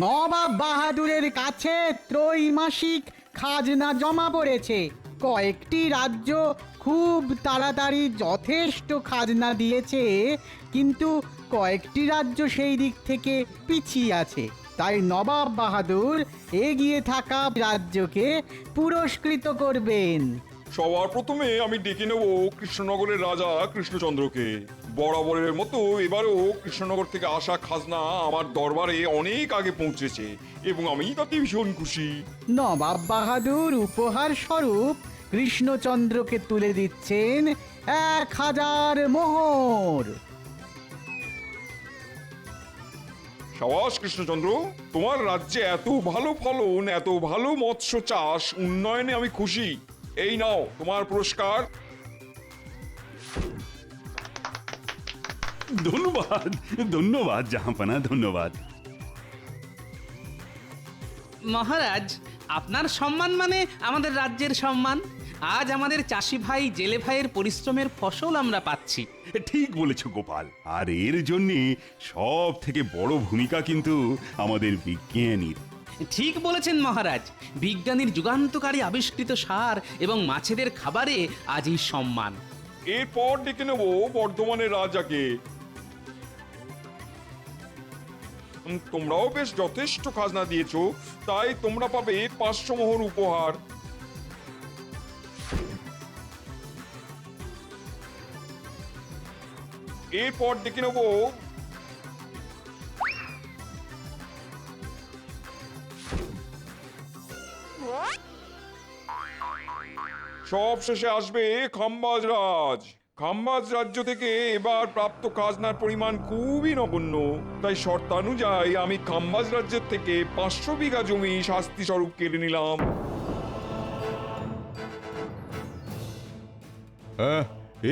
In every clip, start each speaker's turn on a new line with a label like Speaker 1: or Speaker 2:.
Speaker 1: নবাব বাহাদুরের কাছে ত্রৈমাসিক খাজনা জমা পড়েছে। কয়েকটি রাজ্য খুব তাড়াতাড়ি যথেষ্ট খাজনা দিয়েছে, কিন্তু কয়েকটি রাজ্য সেই দিক থেকে পিছিয়ে আছে। তাই নবাব বাহাদুর এগিয়ে থাকা রাজ্যকে পুরস্কৃত করবেন।
Speaker 2: সবার প্রথমে আমি ডেকে নেব কৃষ্ণনগরের রাজা কৃষ্ণচন্দ্রকে। বরাবরের মতো এবারও কৃষ্ণনগর থেকে আসা খাজনা আমার দরবারে অনেক আগে পৌঁছেছে এবং আমি তাতে ভীষণ খুশি।
Speaker 1: নবাব বাহাদুর উপহার স্বরূপ কৃষ্ণচন্দ্রকে তুলে দিচ্ছেন 1000 মোহর।
Speaker 2: সাবাস কৃষ্ণচন্দ্র, তোমার রাজ্যে এত ভালো ফলন, এত ভালো মৎস্য চাষ, উন্নয়নে আমি খুশি। এই নাও তোমার পুরস্কার।
Speaker 3: ধন্যবাদ ধন্যবাদ জাহাঁপনা, ধন্যবাদ।
Speaker 4: মহারাজ, আপনার সম্মান মানে আমাদের রাজ্যের সম্মান। আজ আমাদের চাষি ভাই জেলে ভাইয়ের পরিশ্রমের ফসল আমরা পাচ্ছি।
Speaker 3: ঠিক বলেছ গোপাল, আর এর জন্য সব থেকে বড় ভূমিকা কিন্তু আমাদের বিজ্ঞানীর।
Speaker 4: ঠিক বলেছেন মহারাজ, বিজ্ঞানীর যুগান্তকারী আবিষ্কৃত সার এবং মাছেদের খাবারে আজ এই সম্মান।
Speaker 2: এরপর ডেকে নেব বর্ধমানের রাজাকে। তোমরাও বেশ যথেষ্ট খাজনা দিয়েছো, তাই তোমরা পাবে 500 মোহর উপহার। এরপর ডেকে নেব সব শেষে আসবে খাম্বাজ রাজ। খাম্বাজ রাজ্য থেকে এবার প্রাপ্ত খাজনার পরিমাণ খুবই নগণ্য, তাই শর্তানুযায়ী আমি খাম্বাজ রাজ্যের থেকে 500 বিঘা জমি শাস্তি স্বরূপ কেড়ে নিলাম।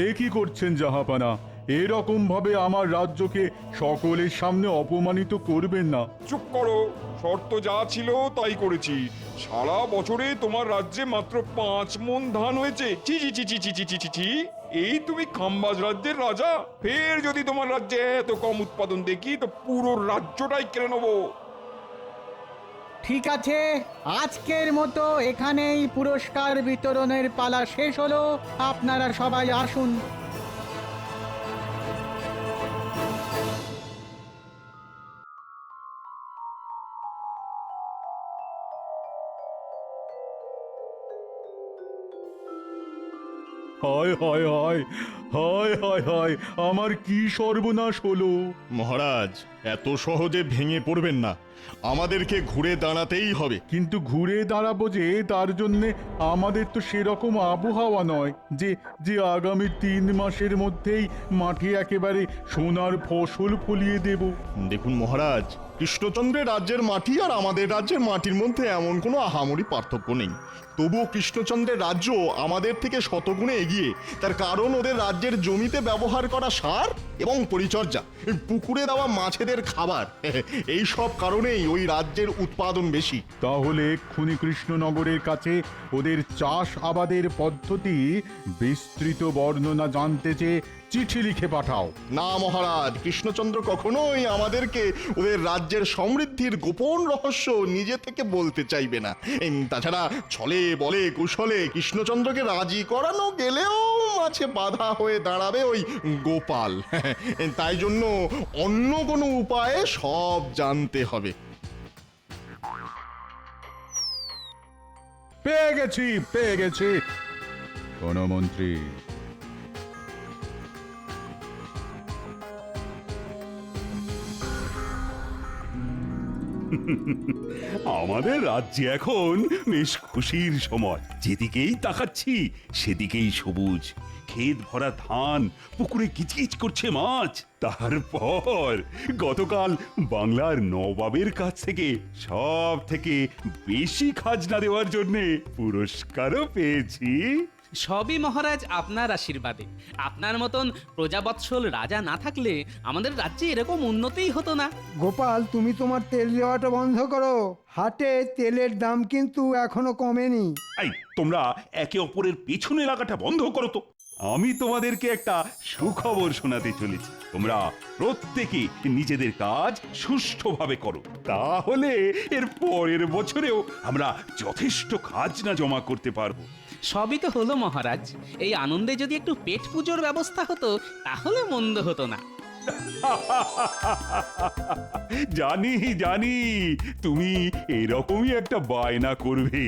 Speaker 5: এ কি করছেন জাহাপানা? এরকম ভাবে আমার রাজ্যকে সকলের সামনে অপমানিত করবেন না।
Speaker 2: চুপ করো, শর্ত যা ছিল তাই করেছি। সারা বছরে তোমার রাজ্যে মাত্র 5 মণ ধান হয়েছে। চি চি চি চি চি চি চি চি চি। এই তুমি খাম্বাজ রাজ্যের রাজা, ফের যদি তোমার রাজ্যে এত কম উৎপাদন দেখি তো পুরো রাজ্যটাই কেড়ে নেবো।
Speaker 1: ঠিক আছে, আজকের মতো এখানেই পুরস্কার বিতরণের পালা শেষ হলো। আপনারা সবাই আসুন।
Speaker 5: হায় হায় হায় হায় হায় হায়, আমার কি সর্বনাশ হলো!
Speaker 6: মহারাজ, এত সহজে ভেঙে পড়বেন না, আমাদেরকে ঘুরে দাঁড়াতেই হবে।
Speaker 5: কিন্তু ঘুরে দাঁড়াবো যে, তার জন্যে আমাদের তো সেরকম আবহাওয়া নয় যে যে আগামী 3 মাসের মধ্যেই মাঠে একেবারে সোনার ফসল ফলিয়ে দেব।
Speaker 6: দেখুন মহারাজ, কৃষ্ণচন্দ্রের রাজ্যের মাটি আর আমাদের রাজ্যের মাটির মধ্যে এমন কোনো আহামরি পার্থক্য নেই। তবুও কৃষ্ণচন্দ্রের রাজ্য আমাদের থেকে শতগুণে এগিয়ে। তার কারণ ওদের রাজ্যের জমিতে ব্যবহার করা সার এবং পরিচর্যা, পুকুরে দেওয়া মাছেদের খাবার, এই সব কারণেই ওই রাজ্যের উৎপাদন বেশি।
Speaker 5: তাহলে এক্ষুনি কৃষ্ণনগরের কাছে ওদের চাষ আবাদের পদ্ধতি বিস্তৃত বর্ণনা জানতে চেয়ে চিঠি লিখে পাঠাও।
Speaker 6: না মহারাজ, কৃষ্ণচন্দ্র কখনোই আমাদেরকে ওদের রাজ্যের সমৃদ্ধির গোপন রহস্য নিজে থেকে বলতে চাইবে না। তাছাড়া ছলে বলে কুশলে কৃষ্ণচন্দ্রকে রাজি করানো গেলেও মাঝে বাধা হয়ে দাঁড়াবে ওই গোপাল। তাই জন্য অন্য কোনো উপায়ে সব জানতে হবে।
Speaker 5: পেয়ে গেছি কোন মন্ত্রী।
Speaker 3: আমাদের রাজ্যে এখন বেশ খুশির সময়। যেদিকেই তাকাচ্ছি সেদিকেই সবুজ, ক্ষেত ভরা ধান, পুকুরে কিচকিচ করছে মাছ। তারপর গতকাল বাংলার নবাবের কাছ থেকে সব থেকে বেশি খাজনা দেওয়ার জন্য পুরস্কারও পেয়েছি।
Speaker 4: সবই মহারাজ আপনার আশীর্বাদে। আপনার মতন প্রজাবৎসল রাজা না থাকলে আমাদের রাজ্যে এরকম উন্নতিই হতো না।
Speaker 7: গোপাল, তুমি তোমার তেল দেওয়াটা বন্ধ করো। হাটে তেলের দাম কিন্তু এখনো কমেনি।
Speaker 3: এই তোমরা একে অপরের পেছনে লাগাটা বন্ধ করো তো। আমি তোমাদেরকে একটা সুখবর শোনাতে চলেছি। তোমরা প্রত্যেকে নিজেদের কাজ সুষ্ঠুভাবে করো, তাহলে এর পরের বছরেও আমরা যথেষ্ট খাজনা জমা করতে পারবো।
Speaker 4: সবই তো হলো মহারাজ, এই আনন্দে যদি একটু পেট পুজোর ব্যবস্থা হতো তাহলে মন্দ হতো না।
Speaker 3: জানি জানি তুমি এরকমই একটা বায়না করবে,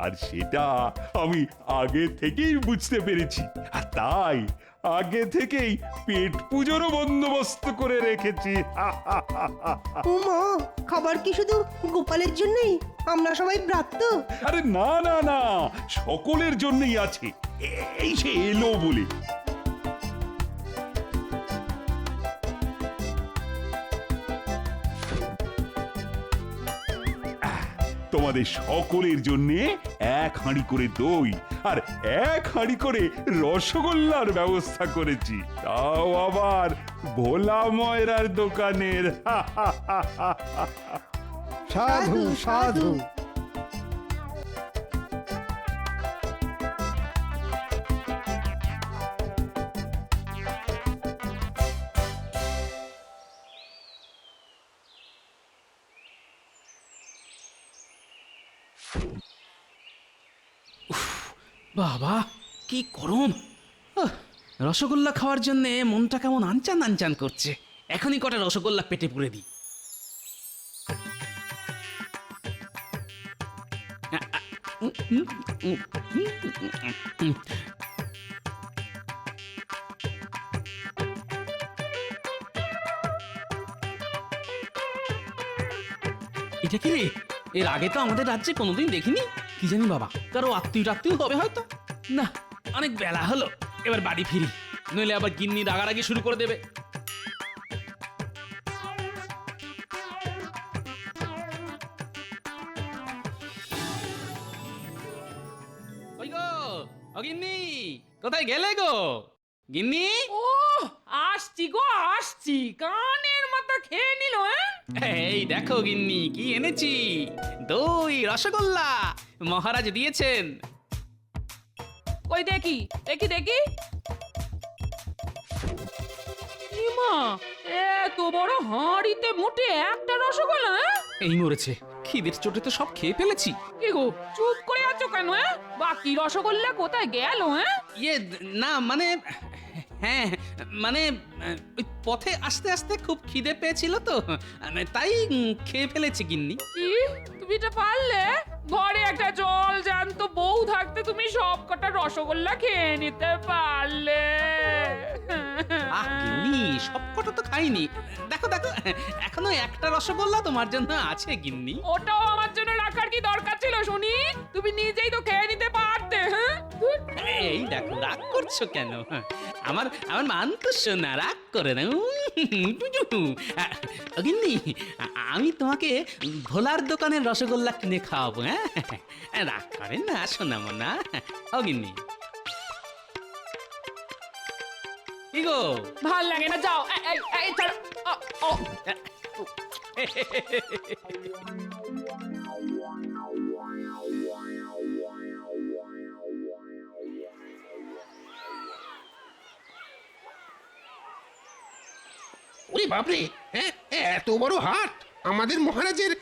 Speaker 3: আর সেটা আমি আগে থেকেই বুঝতে পেরেছি, আর তাই আগে থেকেই পেট পুজোরও বন্দোবস্ত করে রেখেছি।
Speaker 8: উমা, খাবার কি শুধু গোপালের জন্যই? আমরা সবাই ব্রাত্য।
Speaker 3: আরে না না না, সকলের জন্যই আছে, এই সে এলো বলে। তোমাদের সকলের জন্য এক হাঁড়ি করে দই আর এক হাঁড়ি করে রসগোল্লার ব্যবস্থা করেছি, তাও আবার ভোলা ময়রার দোকানের।
Speaker 7: সাধু সাধু।
Speaker 4: বাবা কি গরম! রসগোল্লা খাওয়ার জন্য মনটা কেমন আনচান আনচান করছে। এখনই কটা রসগোল্লা পেটে পুরে দিই। এটা কি রে? এর আগে তো আমাদের রাজ্যে কোনোদিন দেখিনি। কি জানি বাবা, কারো আত্মীয় হবে হয়তো। না, অনেক বেলা হলো, এবার বাড়ি ফিরি, নইলে আবার গিন্নি রাগারাগি শুরু করে দেবে। ওই গো, ও গিন্নি, কোথায় গেলে গো? গিন্নি,
Speaker 9: ও আসছি গো আসছি, কানের মতো খেয়ে নিল।
Speaker 4: এই দেখো গিন্নি কি এনেছি, দই রসগোল্লা মহারাজ দিয়েছেন।
Speaker 9: কই দেখি দেখি দেখি। ইমা, এত বড় হাঁড়িতে মোটে একটা রসগোল্লা?
Speaker 4: এই মরেছে, খিদের চোটে তো সব খেয়ে ফেলেছি।
Speaker 9: কি গো চুপ করে আছো কেন? বাকি রসগোল্লা কোথায় গেল?
Speaker 4: ইয়ে না মানে, হ্যাঁ মানে ওই পথে আস্তে আস্তে খুব খিদে পেয়েছিল তো, তাই খেয়ে ফেলেছি গিন্নি।
Speaker 9: কি তুমি এটা পারলে? ঘরে একটা জল জ্যান্ত বউ থাকতে তুমি সব কটা রসগোল্লা খেয়ে নিতে পারলে?
Speaker 4: আহ গিন্নি, সবকটা তো খাইনি। দেখো দেখো, এখনো একটা রসগোল্লা তোমার জন্য আছে গিন্নি।
Speaker 9: ওটাও আমার জন্য রাখার কি দরকার ছিল শুনি? তুমি নিজেই তো খেয়ে নিতে পারতে।
Speaker 4: এই দেখো, রাগ করছো কেন? আমার আমার মান তো শোনা, রাগ করে না। গিন্নি, আমি তোমাকে ভোলার দোকানের রসগোল্লা কিনে খাওয়াবো। হ্যাঁ, রাগ করে না শোনা মনা। ও গিন্নি, কি গো?
Speaker 9: ভাল লাগে না, যাও। এই ছাড়ো। ও
Speaker 10: ওরে বাপরে, হ্যাঁ এত বড় হাট! আমাদের মহারাজের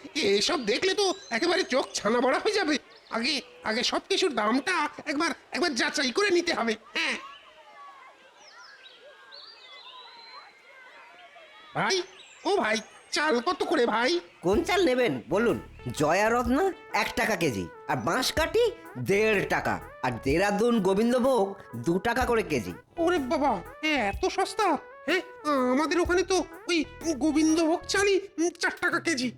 Speaker 10: এসব দেখলে তো একেবারে চোখ ছানা বড়া হয়ে যাবে। আগে আগে সবকিছুর দামটা একবার একবার যাচাই করে নিতে হবে। হ্যাঁ ভাই, ও ভাই, চাল কত করে ভাই?
Speaker 11: কোন চাল নেবেন বলুন? জয়া রত্ন 1 টাকা কেজি, আর বাঁশকাঠি 1.5 টাকা, আর দেরাদুন গোবিন্দভোগ 2 টাকা করে কেজি।
Speaker 10: ওরে বাবা, এত সস্তা! হ্যাঁ, আমাদের ওখানে তো ওই গোবিন্দভোগ চালই 4 টাকা কেজি।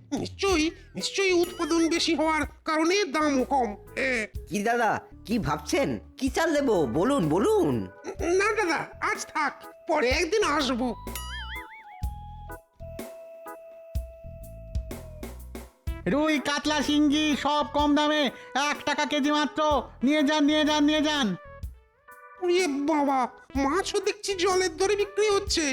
Speaker 10: নিশ্চয়ই উৎপাদন বেশি হওয়ার কারণে দাম কম। হ্যাঁ।
Speaker 11: কি দাদা, কি ভাবছেন? কি চাল দেবো বলুন বলুন?
Speaker 10: না দাদা, আজ থাক, পরে একদিন আসবো।
Speaker 1: রুই কাতলা শিঙ্গি সব কম দামে 1 টাকা কেজি মাত্র। নিয়ে যান নিয়ে যান নিয়ে যান।
Speaker 10: ওরে বাবা, মাছও দেখছি জলের দরে বিক্রি হচ্ছে।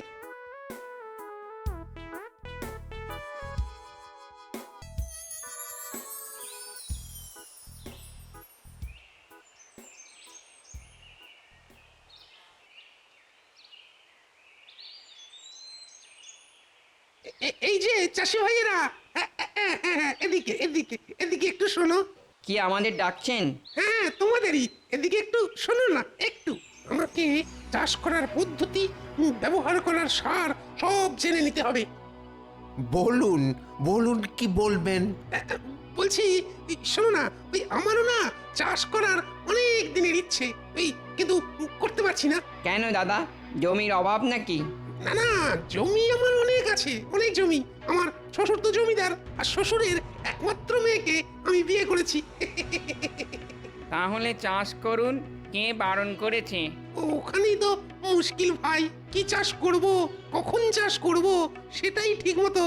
Speaker 10: এই যে চাষি ভাইয়েরা, এদিকে এদিকে এদিকে একটু শোনো।
Speaker 12: কি আমাদের ডাকছেন?
Speaker 10: হ্যাঁ, তোমাদেরই। এদিকে একটু শোনো না, একটু। আমাকে চাষ করার পদ্ধতি, ব্যবহার করার সার সব জেনে নিতে হবে।
Speaker 13: বলুন বলুন কি বলবেন?
Speaker 10: বলছি, শোনো না, ওই আমারও না চাষ করার অনেক দিনের ইচ্ছে, ওই কিন্তু করতে পারছি না।
Speaker 12: কেন দাদা, জমির অভাব নাকি?
Speaker 10: না না, জমি আমার অনেক আছে, অনেক জমি। আমার শ্বশুর তো জমিদার, আর শ্বশুরের একমাত্র মেয়েকে আমি বিয়ে করেছি।
Speaker 12: তাহলে চাষ করুন, কে বারণ করেছে?
Speaker 10: ওখানেই তো মুশকিল ভাই, কি চাষ করব, কখন চাষ করব, সেটাই ঠিক মতো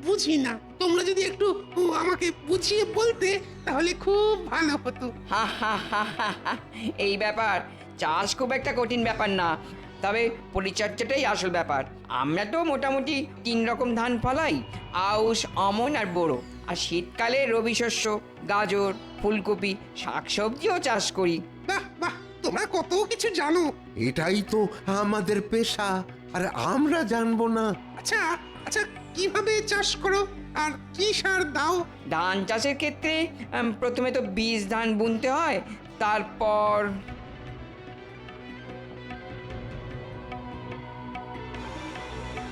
Speaker 10: বুঝি না। তোমরা যদি একটু আমাকে বুঝিয়ে বলতে তাহলে খুব ভালো হতো।
Speaker 12: হা হা হা হা হা। এই ব্যাপার, চাষ খুব একটা কঠিন ব্যাপার না, তবে পরিচর্যাটাই আসল ব্যাপার। আমরা তো মোটামুটি 3 রকম ধান ফলাই, আউশ, আমন আর বোরো। আর শীতকালে রবি শস্য, গাজর, ফুলকপি, শাকসবজিও চাষ করি।
Speaker 10: বাহ বাহ, তোমরা কত কিছু জানো।
Speaker 13: এটাই তো আমাদের পেশা, আর আমরা জানবো না?
Speaker 10: আচ্ছা আচ্ছা, কিভাবে চাষ করো আর কি সার দাও?
Speaker 12: ধান চাষের ক্ষেত্রে প্রথমে তো বীজ ধান বুনতে হয়, তারপর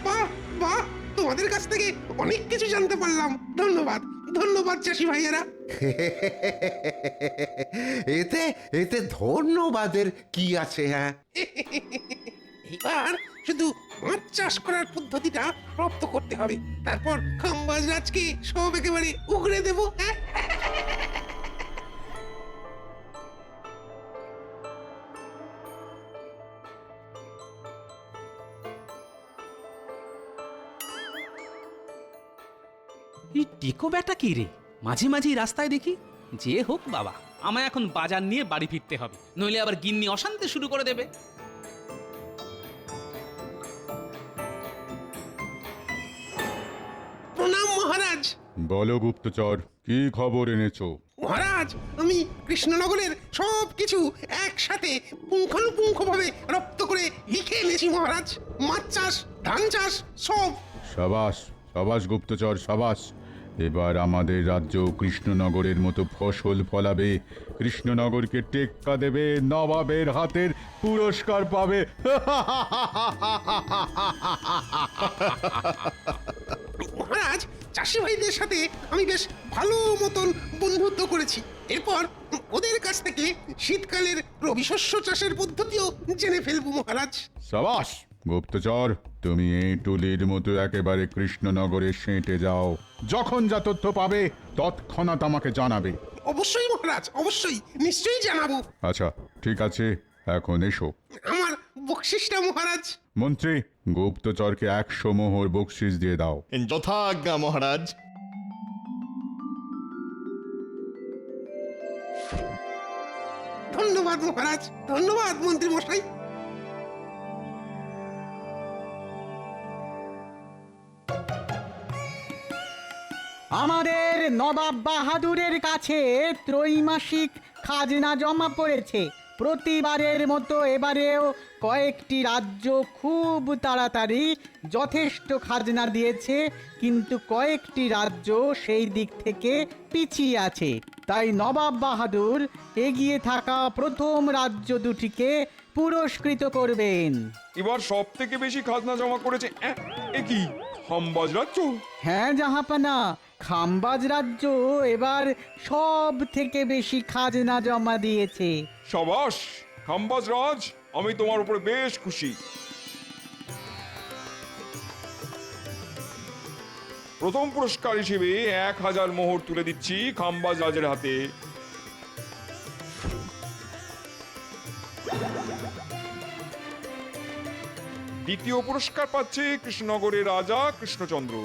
Speaker 10: বাহ বাহ, তোমাদের কাছ থেকে অনেক কিছু জানতে পারলাম। ধন্যবাদ ধন্যবাদ চাষি ভাইয়েরা।
Speaker 13: এতে এতে ধন্যবাদের কি আছে? হ্যাঁ,
Speaker 10: এবার শুধু মাছ চাষ করার পদ্ধতিটা রপ্ত করতে হবে, তারপর খাম্বাজ রাজকে সব একেবারে উগড়ে দেবো। হ্যাঁ,
Speaker 4: এই টেকো ব্যাটা কি রে? মাঝে মাঝেই রাস্তায় দেখি। যে হোক বাবা, আমায় এখন বাজার নিয়ে বাড়ি ফিরতে হবে, নইলে আবার গিন্নি অশান্তি শুরু করে দেবে।
Speaker 10: প্রণাম মহারাজ।
Speaker 5: বলো গুপ্তচর, কি খবর এনেছো?
Speaker 10: মহারাজ, আমি কৃষ্ণনগরের সব কিছু একসাথে পুঙ্খানুপুঙ্খভাবে রপ্ত করে লিখে এনেছি মহারাজ। মাছ চাষ, ধান চাষ, সব।
Speaker 5: সাবাস সাবাস গুপ্তচর, সাবাস। এবার আমাদের রাজ্য কৃষ্ণনগরের মতো ফসল ফলাবে, কৃষ্ণনগরকে টেক্কা দেবে, নবাবের হাতের পুরস্কার পাবে।
Speaker 10: মহারাজ, চাষি ভাইদের সাথে আমি বেশ ভালো মতন বন্ধুত্ব করেছি। এরপর ওদের কাছ থেকে শীতকালের রবি শস্য চাষের পদ্ধতিও জেনে ফেলবো মহারাজ।
Speaker 5: সাবাস গুপ্তচর, তুমি এই টুলির মতো একেবারে কৃষ্ণনগরে সেঁটে যাও। যখন যা তথ্য পাবে তৎক্ষণাৎ আমাকে জানাবে।
Speaker 10: অবশ্যই মহারাজ, অবশ্যই, নিশ্চয়ই জানাবো।
Speaker 5: আচ্ছা ঠিক আছে, এখন এসো।
Speaker 10: আমার বকশিসটা মহারাজ।
Speaker 5: মন্ত্রী, গুপ্তচরকে 100 মোহর বকশিস দিয়ে দাও।
Speaker 6: যথাজ্ঞা মহারাজ।
Speaker 10: ধন্যবাদ মহারাজ, ধন্যবাদ মন্ত্রী মশাই।
Speaker 1: আমাদের নবাব বাহাদুরের কাছে ত্রৈমাসিক খাজনা জমা পড়েছে। প্রতিবারের মতো এবারেও কয়েকটি রাজ্য খুব তাড়াতাড়ি যথেষ্ট খাজনা দিয়েছে, কিন্তু কয়েকটি রাজ্য সেই দিক থেকে পিছিয়ে আছে। তাই নবাব বাহাদুর এগিয়ে থাকা প্রথম রাজ্য দুটিকে পুরস্কৃত করবেন।
Speaker 2: এবার সব থেকে বেশি খাজনা জমা করেছে এ কি খাম্বাজ রাজ্য?
Speaker 1: হ্যাঁ জাহাপানা, খাম্বাজ রাজ্য এবার সব থেকে বেশি খাজনা জমা দিয়েছে।
Speaker 2: সাবাস খাম্বাজ রাজ, আমি তোমার উপরে বেশ খুশি। প্রথম পুরস্কার হিসেবে 1000 মোহর তুলে দিচ্ছি খাম্বাজ রাজের হাতে। দ্বিতীয় পুরস্কার পাচ্ছে কৃষ্ণনগরের রাজা কৃষ্ণচন্দ্র।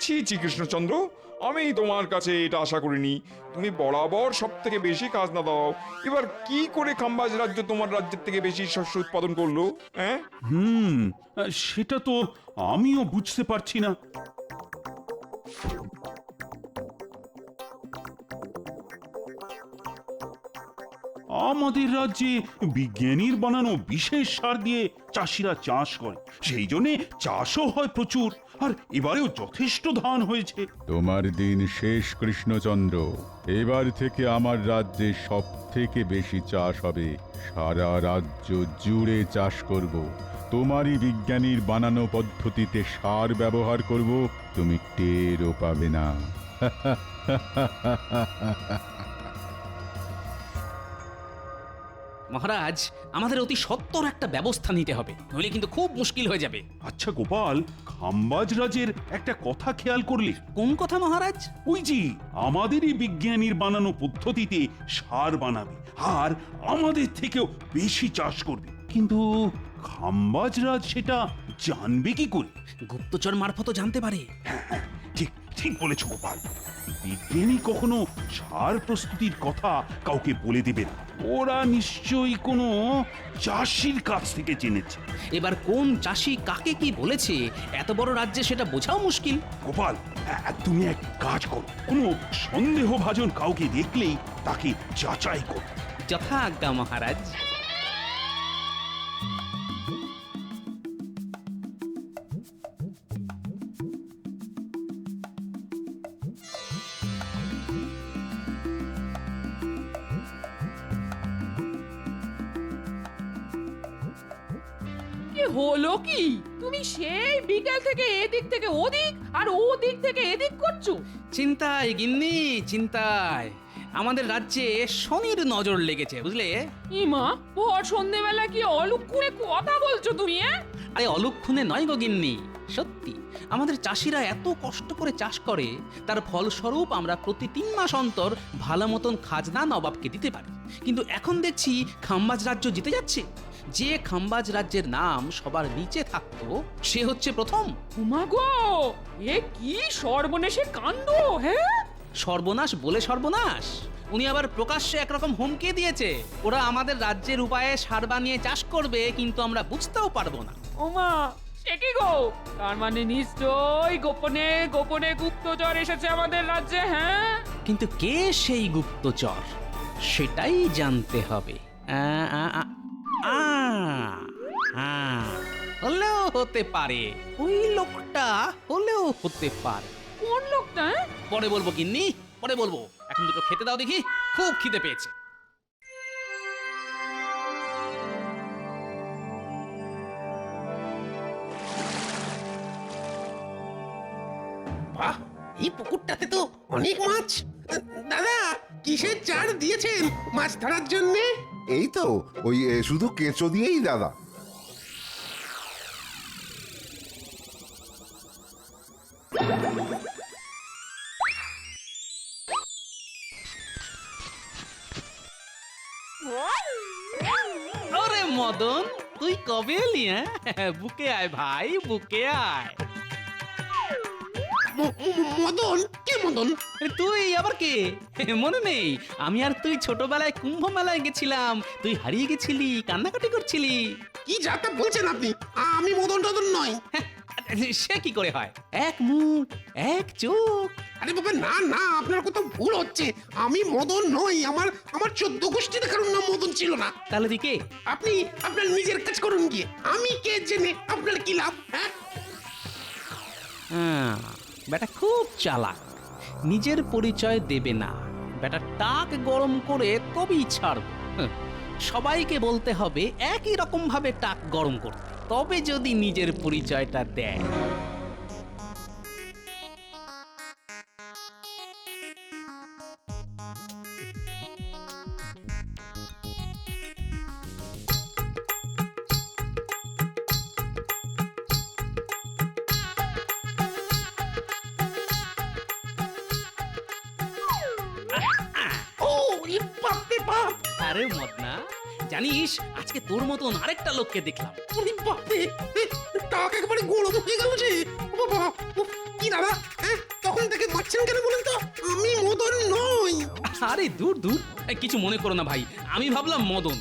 Speaker 2: ছি ছি কৃষ্ণচন্দ্র, আমি তোমার কাছে এটা আশা করিনি। তুমি বরাবর সব থেকে বেশি খাজনা দাও, এবার কি করে খাম্বাজ রাজ্য তোমার রাজ্যের থেকে বেশি শস্য উৎপাদন করলো? হ্যাঁ,
Speaker 3: সেটা তো আমিও বুঝতে পারছি না। আমাদের রাজ্যে বিজ্ঞানীর বানানো বিশেষ সার দিয়ে চাষিরা চাষ করে, সেই জন্য চাষও হয় প্রচুর, আর এবারেও যথেষ্ট ধান হয়েছে।
Speaker 5: তোমার দিন শেষ কৃষ্ণচন্দ্র। এবার থেকে আমার রাজ্যে সব থেকে বেশি চাষ হবে। সারা রাজ্য জুড়ে চাষ করব। তোমারই বিজ্ঞানীর বানানো পদ্ধতিতে সার ব্যবহার করব, তুমি টেরও পাবে না।
Speaker 4: মহারাজ, আমাদের অতি সত্বর একটা ব্যবস্থা নিতে হবে, নইলে কিন্তু খুব মুশকিল হয়ে যাবে।
Speaker 3: আচ্ছা গোপাল, খাম্বাজ রাজের একটা কথা খেয়াল করলে?
Speaker 4: কোন কথা মহারাজ?
Speaker 3: ওই যে আমাদেরই বিজ্ঞানীর বানানো পদ্ধতিতে সার বানাবে আর আমাদের থেকেও বেশি চাষ করবে, কিন্তু খাম্বাজ রাজ সেটা জানবে কি করে?
Speaker 4: গুপ্তচর মারফত জানতে পারে।
Speaker 3: ঠিক ঠিক বলেছ গোপাল। বিজ্ঞানী কখনো সার প্রস্তুতির কথা কাউকে বলে দেবে না, ওরা নিশ্চয়ই কোনো চাষির কাছ থেকে জেনেছে।
Speaker 4: এবার কোন চাষি কাকে কি বলেছে এত বড় রাজ্যে সেটা বোঝাও মুশকিল।
Speaker 3: গোপাল, তুমি এক কাজ করো, কোনো সন্দেহভাজন কাউকে দেখলেই তাকে যাচাই করো।
Speaker 4: যথা আজ্ঞা মহারাজ।
Speaker 9: কি হলো কি? তুমি সেই বিকেল থেকে এদিক থেকে ওদিক আর ওদিক থেকে এদিক করছো।
Speaker 4: চিন্তায় গিন্নি, চিন্তায়। আমাদের রাজ্যে শনির নজর লেগেছে, বুঝলে?
Speaker 9: ইমা, ভর সন্ধেবেলা কি অলক্ষণে কথা বলছো তুমি?
Speaker 4: আরে অলক্ষণে নয় গো গিন্নি, সত্যি। আমাদের চাষিরা এত কষ্ট করে চাষ করে, তার ফলস্বরূপ আমরা প্রতি 3 মাস অন্তর ভালো মতন খাজনা নবাবকে দিতে পারি। কিন্তু এখন দেখছি খাম্বাজ রাজ্য জিতে যাচ্ছে। যে খাম্বাজ রাজ্যের নাম সবার নিচে থাকতো সে হচ্ছে প্রথম।
Speaker 9: উমা গো, এ কি সর্বনেশে কাণ্ড! হ্যাঁ,
Speaker 4: সর্বনাশ বলে সর্বনাশ। উনি আবার প্রকাশ্যে একরকম হুমকি দিয়েছে, ওরা আমাদের রাজ্যের উপায়ে সার বানিয়ে চাষ করবে, কিন্তু আমরা বুঝতেও পারবো না।
Speaker 9: ওমা, সে কি গো? তার মানে নিশ্চয়ই গোপনে গোপনে গুপ্তচর এসেছে আমাদের রাজ্যে। হ্যাঁ,
Speaker 4: কিন্তু কে সেই গুপ্তচর সেটাই জানতে হবে। হলেও হতে পারে, ওই লোকটা হলেও হতে পারে।
Speaker 9: কোন লোকটা?
Speaker 4: পরে বলবো গিন্নি, পরে বলবো। এখন দুটো খেতে দাও দেখি, খুব খিদে পেয়েছে।
Speaker 10: বাহ, এই পুকুরটাতে তো অনেক মাছ। দাদা, কিসের চার দিয়েছেন মাছ ধরার জন্য?
Speaker 13: এই তো ওই শুধু কেঁচো দিয়েই দাদা।
Speaker 4: ওরে মদন, তুই কবে এলি? বুকে আয় ভাই, বুকে আয়।
Speaker 10: মদন? কে মদন?
Speaker 4: তুই আবার কে? মনে নেই? আমি আর তুই ছোটবেলায় কুম্ভ মেলায় গেছিলাম, তুই হারিয়ে গেছিলি, কান্নাকাটি করছিলি।
Speaker 10: কি যাতা বলছেন আপনি? আমি মদন টদন নয়।
Speaker 4: সে কি করে হয়? এক মুখ, এক চোখ।
Speaker 10: আরে বাবা, না না, আপনার কোথাও ভুল হচ্ছে। আমি মদন নই। আমার 14 গোষ্ঠীতে কারোর নাম মদন ছিল না।
Speaker 4: তাহলে তুই কে?
Speaker 10: আপনি আপনার নিজের কাজ করুন গিয়ে। আমি কে জেনে আপনার কি লাভ?
Speaker 4: হ্যাঁ, বেটা খুব চালাক, নিজের পরিচয় দেবে না। বেটা টাক গরম করে তবেই ছাড়ব। সবাইকে বলতে হবে একই রকম ভাবে টাক গরম করতে, তবে যদি নিজের পরিচয়টা দেয়। আরে মদনা, জানিস আজকে তোর মতন আরেকটা লোককে দেখলাম।
Speaker 10: টাক একবারে গরম হয়ে গেল যে। বাবা, কি দাদা, তখন থেকে মারছেন কেন বলেন তো? আমি মদন নই।
Speaker 4: আরে দূর দূর, কিছু মনে করো না ভাই, আমি ভাবলাম মদন।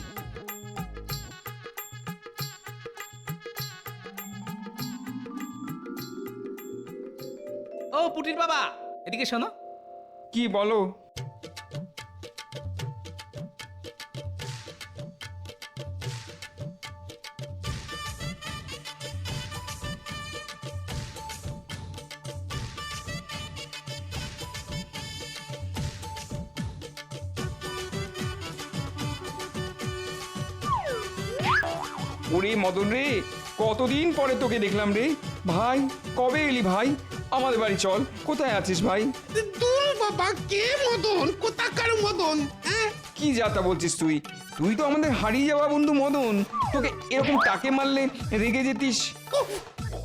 Speaker 4: ও পুটির বাবা, এদিকে শোনো।
Speaker 2: কি বলো?
Speaker 14: ওরে মদন রে, কতদিন পরে তোকে দেখলাম রে ভাই। কবে এলি ভাই? আমাদের বাড়ি চল। কোথায় আছিস ভাই?
Speaker 10: দূর বাবা, কে মদন? কোথাকার মদন? হ্যাঁ,
Speaker 14: কি যাতা বলছিস তুই? তুই তো আমাদের হারিয়ে যাওয়া বন্ধু মদন। তোকে এরকম টাকে মারলে রেগে যেতিস।
Speaker 10: উফ,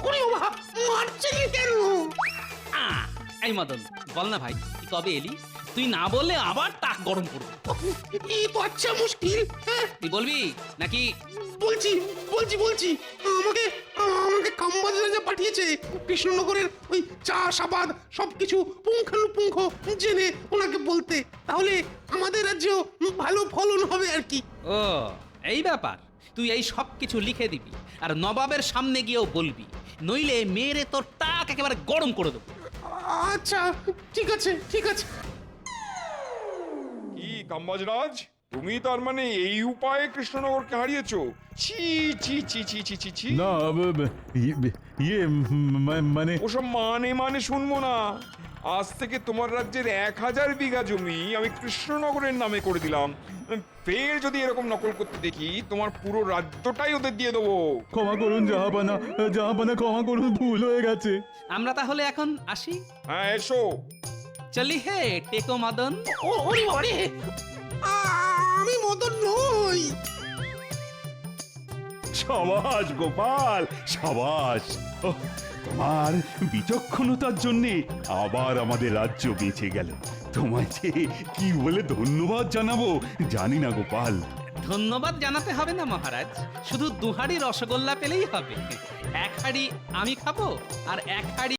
Speaker 10: ওরে বাবা, মারছিলি কেন?
Speaker 4: এই মদন, বল না ভাই, তুই কবে এলি? তুই না বললে আবার টাক গরম করবো।
Speaker 10: উফ, এই তো আচ্ছা মুশকিল। হ্যাঁ,
Speaker 4: তুই বলবি নাকি?
Speaker 10: বলছি বলছি বলছি আমাকে আমাকে খাম্বাজ রাজা পাঠিয়েছে কৃষ্ণনগরের ওই চাষাবাদ সবকিছু পুঙ্খানুপুঙ্খ জেনে ওনাকে বলতে। তাহলে আমাদের রাজ্যেও ভালো ফলন হবে আর কি।
Speaker 4: ও, এই ব্যাপার। তুই এই সব কিছু লিখে দিবি আর নবাবের সামনে গিয়েও বলবি, নইলে মেরে তোর টাক একেবারে গরম করে দেবো।
Speaker 10: আচ্ছা, ঠিক আছে ঠিক আছে।
Speaker 2: কি কাম্বাজরাজ, তুমি তার মানে এই উপায়ে কৃষ্ণনগরকে হারিয়েছো? ছি ছি ছি ছি ছি ছি ছি।
Speaker 5: না ইয়ে মানে
Speaker 2: ওসব মানে শুনবো না। আজ থেকে তোমার রাজ্যের 1000 বিঘা জমি আমি কৃষ্ণনগরের নামে করে দিলাম। ফের যদি এরকম নকল করতে দেখি, তোমার পুরো রাজ্যটাই ওদের দিয়ে দেবো।
Speaker 5: ক্ষমা করুন জাহাপানা, জাহাপানা ক্ষমা করুন, ভুল হয়ে গেছে।
Speaker 4: আমরা তাহলে এখন আসি।
Speaker 2: হ্যাঁ এসো।
Speaker 4: চলি হে টেকো মদন।
Speaker 10: ওরে ওরে, আমি মদন নই।
Speaker 3: সাবাস গোপাল, সাবাস। ওহ, তোমার বিচক্ষণতার জন্যে আবার আমাদের রাজ্য বেঁচে গেল। তোমায় যে কি বলে ধন্যবাদ জানাবো জানি না গোপাল।
Speaker 4: ধন্যবাদ জানাতে হবে না মহারাজ, শুধু 2 হাঁড়ি রসগোল্লা পেলেই হবে। 1 হাঁড়ি আমি খাবো আর 1 হাঁড়ি